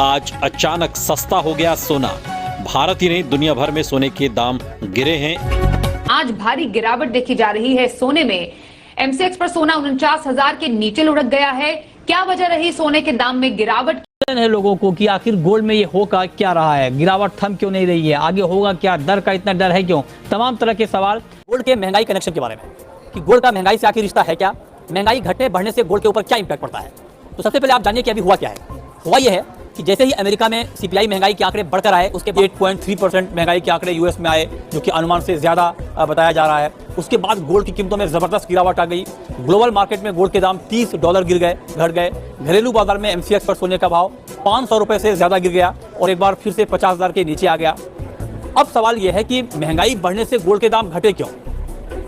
आज अचानक सस्ता हो गया सोना। भारत ही नहीं दुनिया भर में सोने के दाम गिरे हैं। आज भारी गिरावट देखी जा रही है सोने में। एमसीएक्स पर सोना 49,000 के नीचे लुढ़क गया है। क्या वजह रही सोने के दाम में गिरावट है लोगों को कि आखिर गोल्ड में ये होगा क्या रहा है, गिरावट थम क्यों नहीं रही है, आगे होगा क्या, डर का इतना डर है क्यों, तमाम तरह के सवाल। गोल्ड के महंगाई कनेक्शन के बारे में कि गोल्ड का महंगाई से आखिर रिश्ता है क्या, महंगाई घटने बढ़ने से गोल्ड के ऊपर क्या इंपैक्ट पड़ता है। तो सबसे पहले आप जानिए कि अभी हुआ क्या है। हुआ यह है कि जैसे ही अमेरिका में सीपीआई महंगाई के आंकड़े बढ़कर आए, उसके 8.3% महंगाई के आंकड़े यूएस में आए, जो कि अनुमान से ज्यादा बताया जा रहा है। उसके बाद गोल्ड की कीमतों में जबरदस्त गिरावट आ गई। ग्लोबल मार्केट में गोल्ड के दाम $30 घट गए। घरेलू बाजार में एमसीएक्स पर सोने का भाव 500 रुपए से ज्यादा गिर गया और एक बार फिर से 50,000 के नीचे आ गया। अब सवाल यह है कि महंगाई बढ़ने से गोल्ड के दाम घटे क्यों।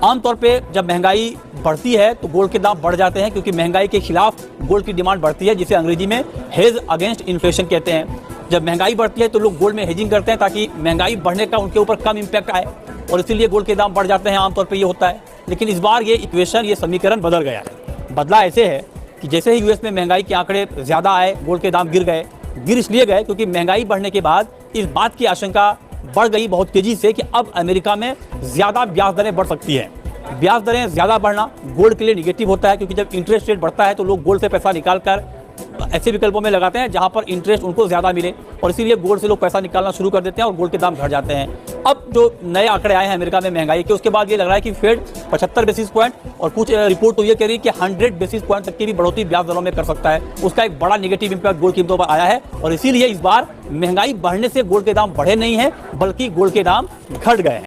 आमतौर पे जब महंगाई बढ़ती है तो गोल्ड के दाम बढ़ जाते हैं, क्योंकि महंगाई के खिलाफ गोल्ड की डिमांड बढ़ती है, जिसे अंग्रेजी में हेज अगेंस्ट इन्फ्लेशन कहते हैं। जब महंगाई बढ़ती है तो लोग गोल्ड में हेजिंग करते हैं ताकि महंगाई बढ़ने का उनके ऊपर कम इम्पैक्ट आए, और इसीलिए गोल्ड के दाम बढ़ जाते हैं। आमतौर पर ये होता है। लेकिन इस बार ये इक्वेशन, ये समीकरण बदल गया है। बदला ऐसे है कि जैसे ही यूएस में महंगाई के आंकड़े ज़्यादा आए, गोल्ड के दाम गिर गए। गिर इसलिए गए क्योंकि महंगाई बढ़ने के बाद इस बात की आशंका बढ़ गई बहुत तेजी से कि अब अमेरिका में ज़्यादा ब्याज दरें बढ़ सकती हैं। ब्याज दरें ज़्यादा बढ़ना गोल्ड के लिए निगेटिव होता है, क्योंकि जब इंटरेस्ट रेट बढ़ता है तो लोग गोल्ड से पैसा निकाल कर ऐसे विकल्पों में लगाते हैं जहां पर इंटरेस्ट उनको ज़्यादा मिले, और इसीलिए गोल्ड से लोग पैसा निकालना शुरू कर देते हैं और गोल्ड के दाम घट जाते हैं। अब जो नए आंकड़े आए हैं अमेरिका में महंगाई के, उसके बाद ये लग रहा है कि फेड 75 बेसिस पॉइंट और कुछ रिपोर्ट तो ये कह रही है कि 100 बेसिस पॉइंट तक की भी बढ़ोतरी ब्याज दरों में कर सकता है। उसका एक बड़ा नेगेटिव इंपैक्ट गोल्ड कीमतों पर आया है, और इसीलिए इस बार महंगाई बढ़ने से गोल्ड के दाम बढ़े नहीं है, बल्कि गोल्ड के दाम घट गए हैं।